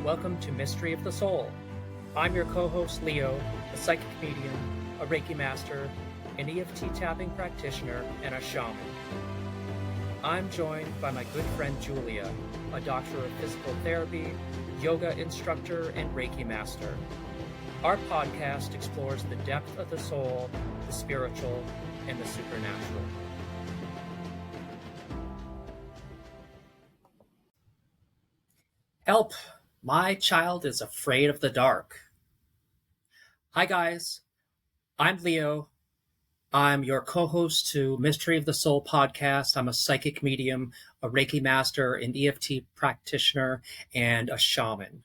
Welcome to Mystery of the Soul. I'm your co-host Leo, a psychic medium, a Reiki master, an EFT tapping practitioner, and a shaman. I'm joined by my good friend Julia, a doctor of physical therapy, yoga instructor, and Reiki master. Our podcast explores the depth of the soul, the spiritual, and the supernatural. Help! My child is afraid of the dark. Hi guys, I'm Leo. I'm your co-host to Mystery of the Soul podcast. I'm a psychic medium, a Reiki master, an EFT practitioner, and a shaman.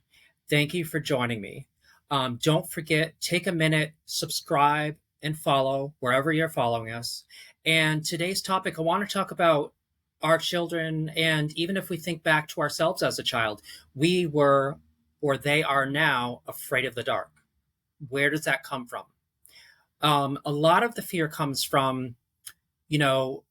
Thank you for joining me. Don't forget, take a minute, subscribe, and follow wherever you're following us. And today's topic, I want to talk about our children, and even if we think back to ourselves as a child, we were, or they are now, afraid of the dark. Where does that come from? A lot of the fear comes from, the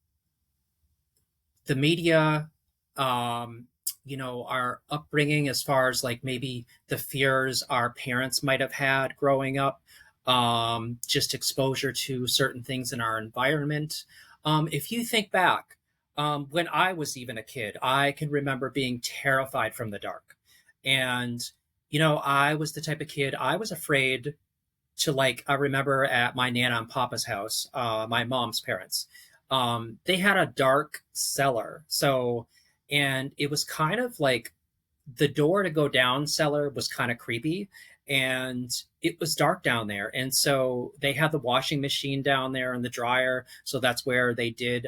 media, our upbringing as far as like maybe the fears our parents might have had growing up, just exposure to certain things in our environment. If you think back, when I was even a kid, I can remember being terrified from the dark. And, I was the type of kid, I was afraid to I remember at my Nana and Papa's house, my mom's parents, they had a dark cellar. And it was kind of like the door to go down cellar was kind of creepy and it was dark down there. And so they had the washing machine down there and the dryer. So that's where they did,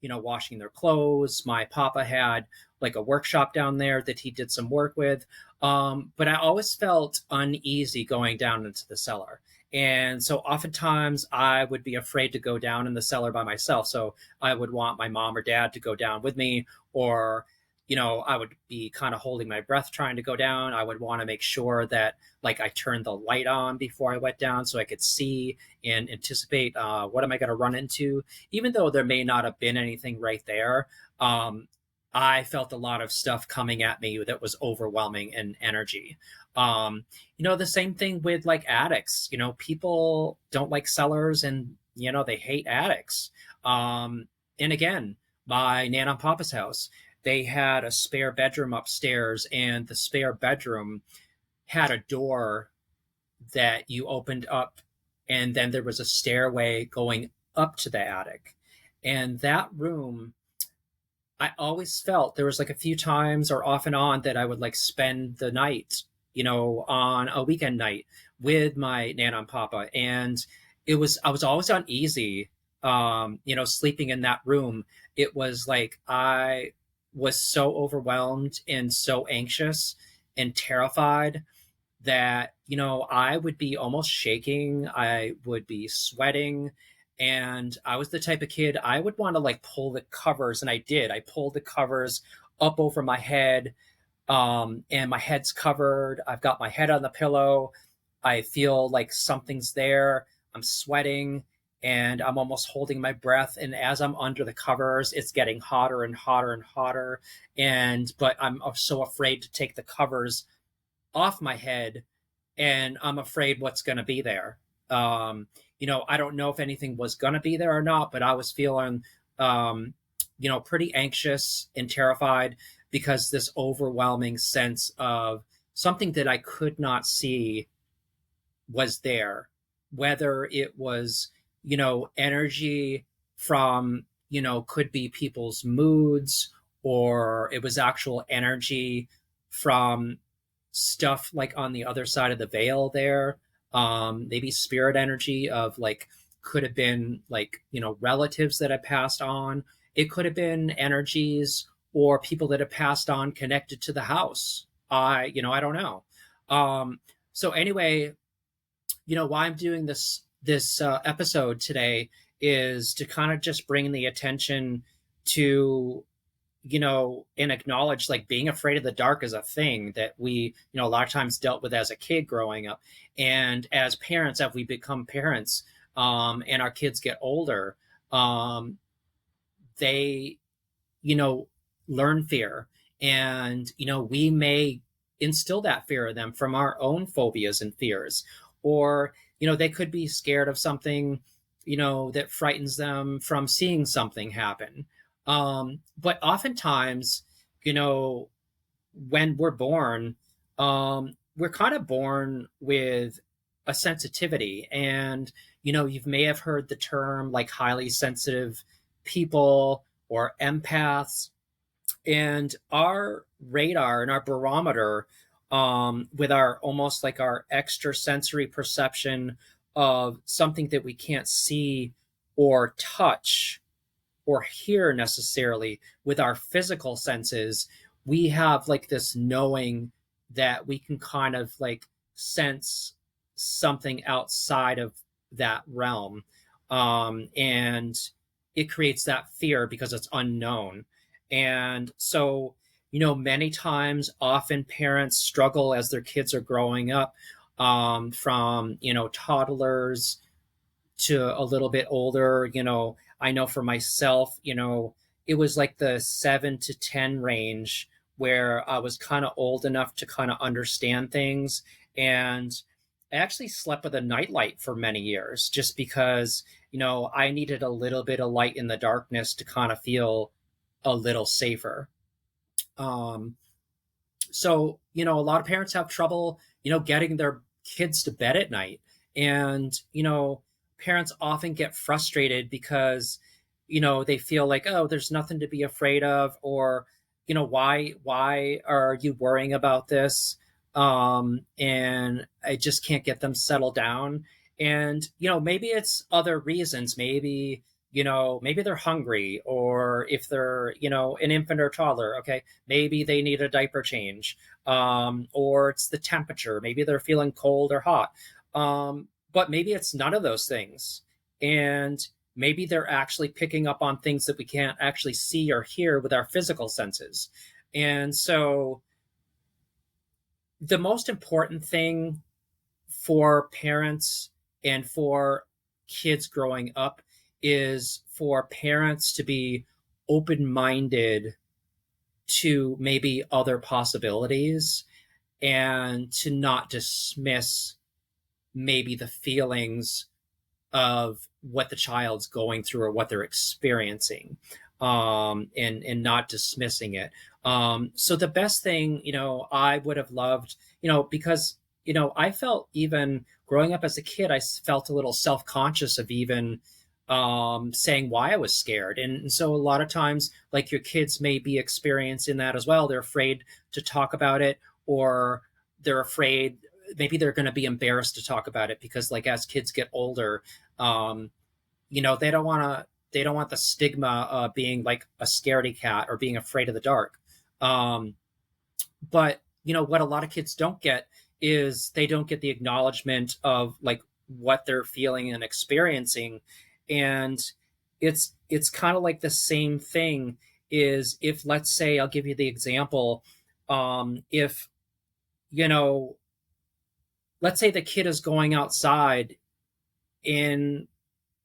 washing their clothes. My papa had like a workshop down there that he did some work with. But I always felt uneasy going down into the cellar. And so oftentimes I would be afraid to go down in the cellar by myself. So I would want my mom or dad to go down with me, or, I would be kind of holding my breath trying to go down. I would want to make sure that I turned the light on before I went down so I could see and anticipate what am I going to run into. Even though there may not have been anything right there, I felt a lot of stuff coming at me that was overwhelming in energy. The same thing with attics. People don't like cellars and, they hate attics. And again, my Nana and Papa's house, they had a spare bedroom upstairs, and the spare bedroom had a door that you opened up, and then there was a stairway going up to the attic. And that room, I always felt there was a few times or off and on that I would spend the night, on a weekend night with my Nana and Papa. And I was always uneasy, sleeping in that room. It was I was so overwhelmed and so anxious and terrified that, I would be almost shaking. I would be sweating. And I was the type of kid, I would want to pull the covers. And I did. I pulled the covers up over my head. And my head's covered. I've got my head on the pillow. I feel like something's there. I'm sweating and I'm almost holding my breath. And as I'm under the covers, it's getting hotter and hotter and hotter. But I'm so afraid to take the covers off my head, and I'm afraid what's going to be there. I don't know if anything was going to be there or not, but I was feeling, pretty anxious and terrified because this overwhelming sense of something that I could not see was there, whether it was, energy from, could be people's moods, or it was actual energy from stuff on the other side of the veil there. Maybe spirit energy of could have been relatives that had passed on. It could have been energies or people that have passed on connected to the house. I don't know. So anyway, why I'm doing this episode today is to kind of just bring the attention to, and acknowledge being afraid of the dark is a thing that we, a lot of times dealt with as a kid growing up. And as parents, as we become parents, and our kids get older, they, learn fear. And, we may instill that fear in them from our own phobias and fears. Or, they could be scared of something, that frightens them from seeing something happen. But oftentimes, you know, when we're born, we're kind of born with a sensitivity. And, you may have heard the term like highly sensitive people or empaths. And our radar and our barometer, with our almost like our extrasensory perception of something that we can't see or touch or hear necessarily with our physical senses, we have like this knowing that we can kind of like sense something outside of that realm. And it creates that fear because it's unknown. And so, many times, often parents struggle as their kids are growing up, from, toddlers to a little bit older. I know for myself, it was like the 7 to 10 range where I was kind of old enough to kind of understand things. And I actually slept with a nightlight for many years just because, I needed a little bit of light in the darkness to kind of feel a little safer. Um, so, a lot of parents have trouble, getting their kids to bed at night. And, parents often get frustrated because, they feel like, oh, there's nothing to be afraid of, or, why are you worrying about this? And I just can't get them settled down. And, maybe it's other reasons. Maybe they're hungry, or if they're, an infant or toddler, okay, maybe they need a diaper change. Or it's the temperature. Maybe they're feeling cold or hot. But maybe it's none of those things. And maybe they're actually picking up on things that we can't actually see or hear with our physical senses. And so the most important thing for parents and for kids growing up is for parents to be open minded to maybe other possibilities, and to not dismiss maybe the feelings of what the child's going through or what they're experiencing, and not dismissing it. So the best thing, I would have loved, because, I felt, even growing up as a kid, I felt a little self conscious of even saying why I was scared. And so a lot of times, like, your kids may be experiencing that as well. They're afraid to talk about it, or they're afraid, maybe they're going to be embarrassed to talk about it because, like, as kids get older, um, they don't want the stigma of being like a scaredy cat or being afraid of the dark. Um, but what a lot of kids don't get is they don't get the acknowledgement of like what they're feeling and experiencing. And it's kind of like the same thing is, if, let's say, I'll give you the example, if, you know let's say the kid is going outside in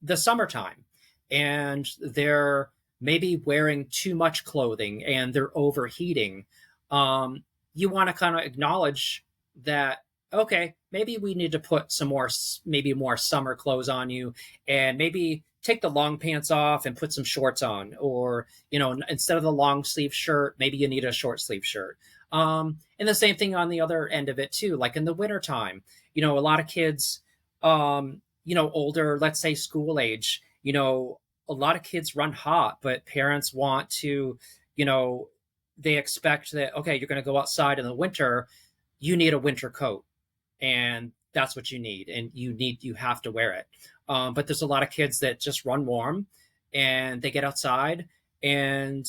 the summertime, and they're maybe wearing too much clothing and they're overheating. You want to kind of acknowledge that, okay, maybe we need to put some more, maybe more summer clothes on you, and maybe take the long pants off and put some shorts on. Or, instead of the long sleeve shirt, maybe you need a short sleeve shirt. And the same thing on the other end of it too, like in the wintertime. A lot of kids, older, let's say school age, a lot of kids run hot, but parents want to, you know, they expect that, okay, you're going to go outside in the winter, you need a winter coat, and that's what you need. And you have to wear it. But there's a lot of kids that just run warm, and they get outside and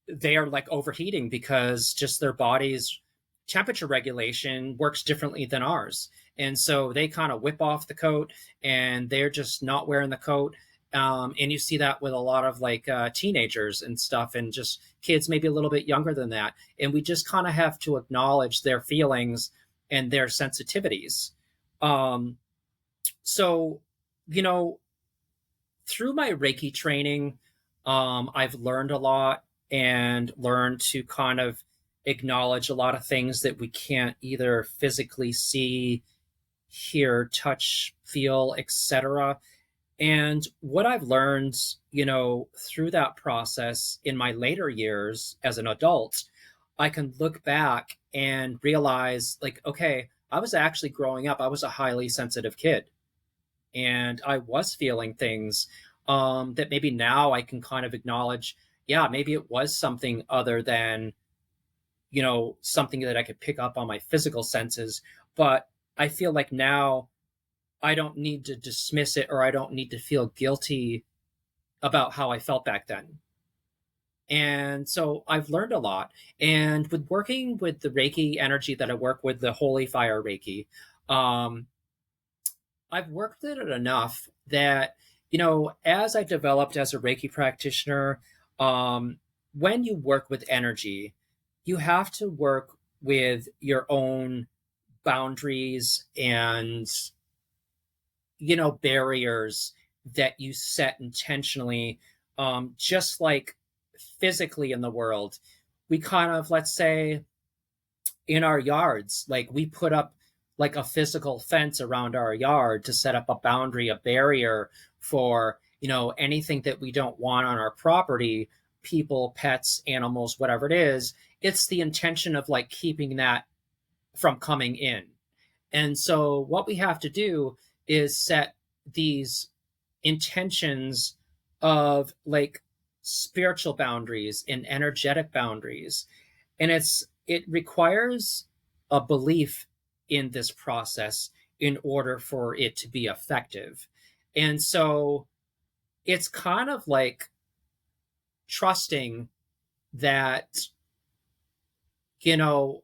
they are like overheating because just their body's temperature regulation works differently than ours. And so they kind of whip off the coat, and they're just not wearing the coat. And you see that with a lot of like teenagers and stuff, and just kids maybe a little bit younger than that. And we just kind of have to acknowledge their feelings and their sensitivities. Um, so, you know, through my Reiki training, I've learned a lot and learned to kind of acknowledge a lot of things that we can't either physically see, hear, touch, feel, etc. And what I've learned, through that process in my later years as an adult, I can look back and realize, like, okay, I was actually growing up, I was a highly sensitive kid, and I was feeling things that maybe now I can kind of acknowledge, yeah, maybe it was something other than, something that I could pick up on my physical senses. But I feel like now I don't need to dismiss it, or I don't need to feel guilty about how I felt back then. And so I've learned a lot. And with working with the Reiki energy that I work with, the Holy Fire Reiki, um, I've worked with it enough that, as I developed as a Reiki practitioner, um, when you work with energy, you have to work with your own boundaries and, barriers that you set intentionally, just like physically in the world. We kind of, let's say, in our yards, like we put up like a physical fence around our yard to set up a boundary, a barrier for, anything that we don't want on our property, people, pets, animals, whatever it is. It's the intention of like keeping that from coming in. And so what we have to do is set these intentions of like spiritual boundaries and energetic boundaries. And it requires a belief in this process in order for it to be effective. And so it's kind of like trusting that, you know,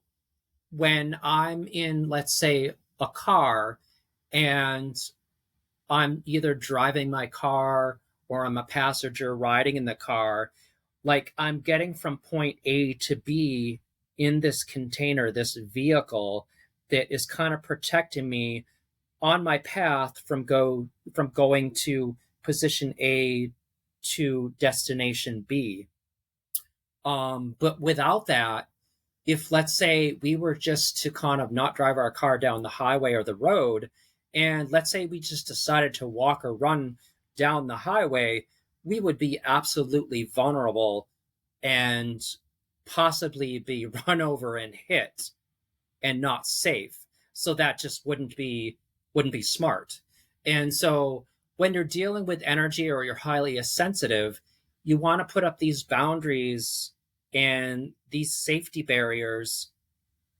when I'm in, let's say, a car, and I'm either driving my car or I'm a passenger riding in the car, like I'm getting from point A to B in this container, this vehicle that is kind of protecting me on my path from going to position A to destination B. But without that, if let's say we were just to kind of not drive our car down the highway or the road, and let's say we just decided to walk or run down the highway, we would be absolutely vulnerable and possibly be run over and hit and not safe. So that just wouldn't be smart. And so when you're dealing with energy or you're highly sensitive, you want to put up these boundaries and these safety barriers,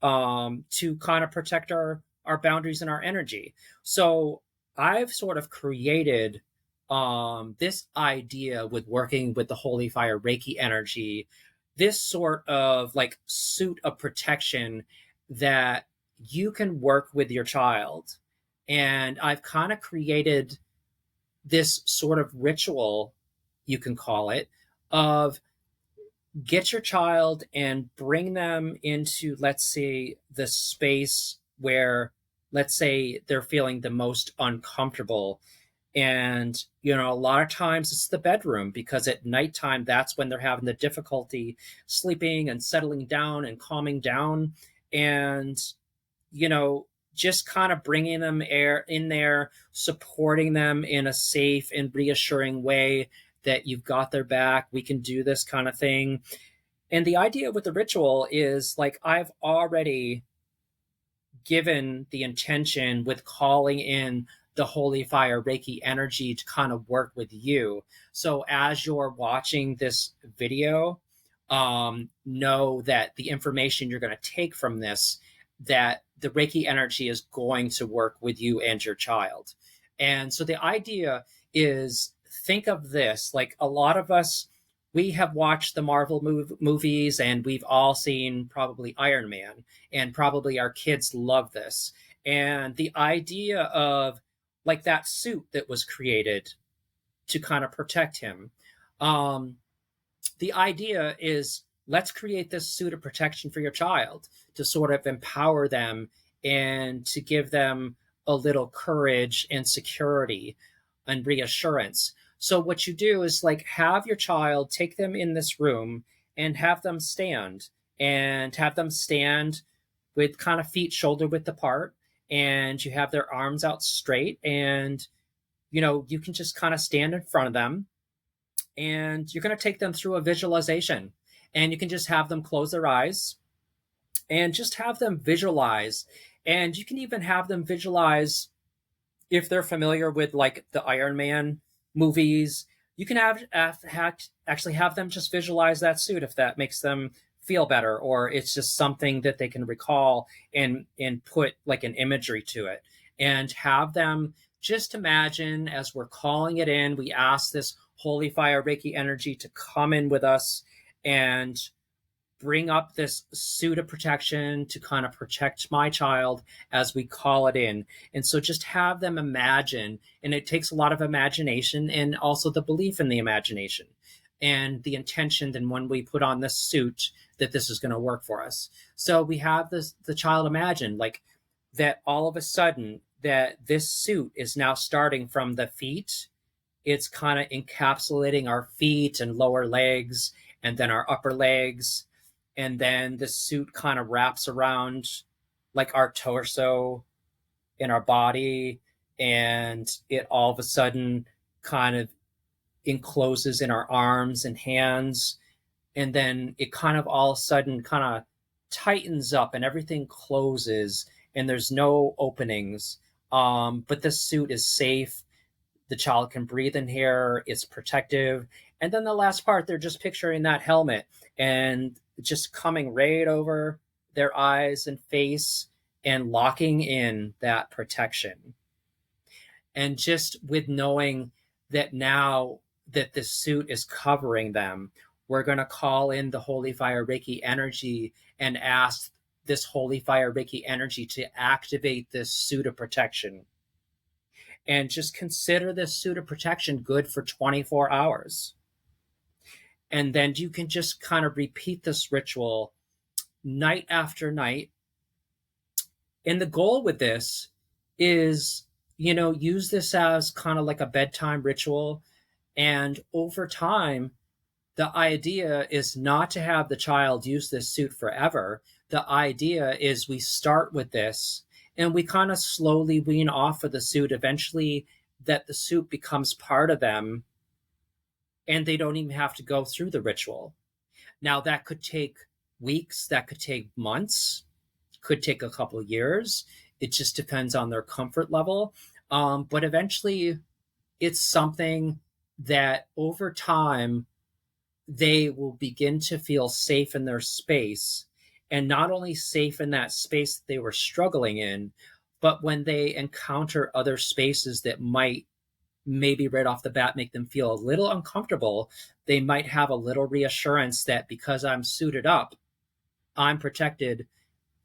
to kind of protect our boundaries and our energy. So I've sort of created this idea with working with the Holy Fire Reiki energy, this sort of like suit of protection that you can work with your child. And I've kind of created this sort of ritual, you can call it, of get your child and bring them into, let's say, the space where, let's say, they're feeling the most uncomfortable. And, a lot of times it's the bedroom, because at nighttime, that's when they're having the difficulty sleeping and settling down and calming down. And, you know, just kind of bringing them air in there, supporting them in a safe and reassuring way that you've got their back. We can do this kind of thing. And the idea with the ritual is like I've already given the intention with calling in the Holy Fire Reiki energy to kind of work with you. So as you're watching this video, know that the information you're going to take from this, that the Reiki energy is going to work with you and your child. And so the idea is, think of this like a lot of us, we have watched the Marvel movies, and we've all seen probably Iron Man, and probably our kids love this. And the idea of like that suit that was created to kind of protect him. Um, the idea is, let's create this suit of protection for your child to sort of empower them and to give them a little courage and security and reassurance. So what you do is like have your child, take them in this room and have them stand and have them stand with kind of feet shoulder width apart, and you have their arms out straight, and you can just kind of stand in front of them, and you're going to take them through a visualization, and you can just have them close their eyes and just have them visualize. And you can even have them visualize, if they're familiar with like the Iron Man movies, you can actually have them just visualize that suit if that makes them feel better, or it's just something that they can recall and put like an imagery to it, and have them just imagine, as we're calling it in, we ask this Holy Fire Reiki energy to come in with us and bring up this suit of protection to kind of protect my child as we call it in. And so just have them imagine, and it takes a lot of imagination and also the belief in the imagination and the intention then when we put on this suit that this is going to work for us. So we have the child imagine like that all of a sudden that this suit is now starting from the feet. It's kind of encapsulating our feet and lower legs and then our upper legs, and then the suit kind of wraps around like our torso in our body, and it all of a sudden kind of encloses in our arms and hands, and then it kind of all of a sudden kind of tightens up and everything closes and there's no openings. But this suit is safe, the child can breathe in here, it's protective. And then the last part, they're just picturing that helmet and just coming right over their eyes and face and locking in that protection. And just with knowing that now that this suit is covering them, we're going to call in the Holy Fire Reiki energy and ask this Holy Fire Reiki energy to activate this suit of protection. And just consider this suit of protection good for 24 hours. And then you can just kind of repeat this ritual night after night. And the goal with this is, use this as kind of like a bedtime ritual. And over time, the idea is not to have the child use this suit forever. The idea is we start with this and we kind of slowly wean off of the suit, eventually that the suit becomes part of them and they don't even have to go through the ritual. Now, that could take weeks, that could take months, could take a couple of years. It just depends on their comfort level. But eventually, it's something that over time, they will begin to feel safe in their space, and not only safe in that space that they were struggling in, but when they encounter other spaces that might maybe right off the bat make them feel a little uncomfortable, they might have a little reassurance that because I'm suited up, I'm protected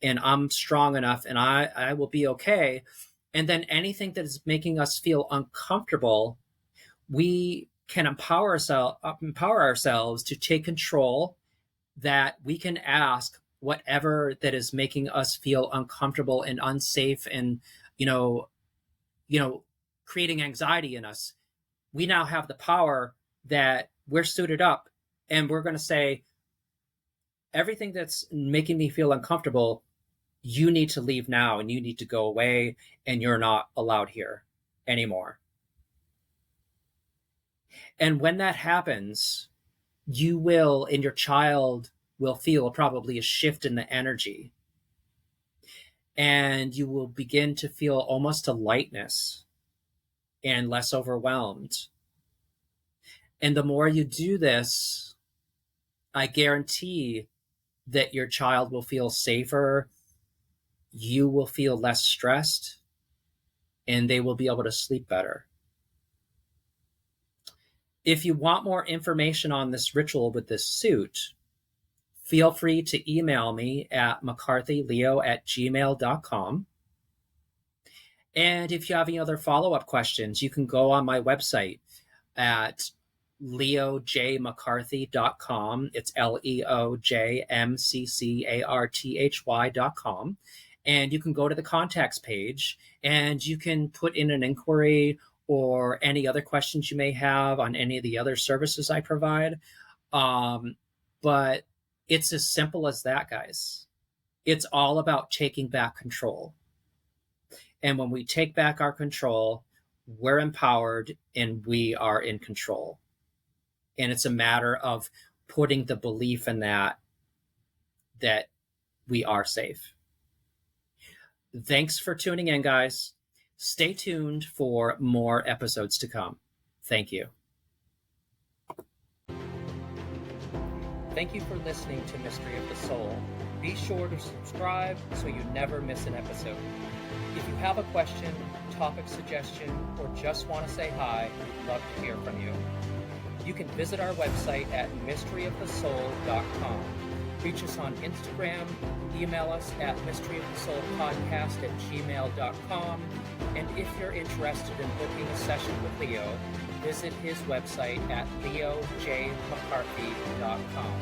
and I'm strong enough and I will be okay. And then anything that is making us feel uncomfortable, we can empower ourselves to take control, that we can ask whatever that is making us feel uncomfortable and unsafe and, you know, creating anxiety in us. We now have the power that we're suited up and we're going to say, everything that's making me feel uncomfortable, you need to leave now and you need to go away and you're not allowed here anymore. And when that happens, you will, and your child will feel probably a shift in the energy. And you will begin to feel almost a lightness and less overwhelmed. And the more you do this, I guarantee that your child will feel safer, you will feel less stressed, and they will be able to sleep better. If you want more information on this ritual with this suit, feel free to email me at mccarthyleo@gmail.com. And if you have any other follow-up questions, you can go on my website at leojmccarthy.com. It's leojmccarthy.com. And you can go to the contacts page and you can put in an inquiry or any other questions you may have on any of the other services I provide. But It's as simple as that, guys. It's all about taking back control. And when we take back our control, we're empowered and we are in control. And it's a matter of putting the belief in that we are safe. Thanks for tuning in, guys. Stay tuned for more episodes to come. Thank you. Thank you for listening to Mystery of the Soul. Be sure to subscribe so you never miss an episode. If you have a question, topic suggestion, or just want to say hi, we'd love to hear from you. You can visit our website at mysteryofthesoul.com. Reach us on Instagram, email us at mysteryofthesoulpodcast@gmail.com, and if you're interested in booking a session with Leo, visit his website at leojmccarthy.com.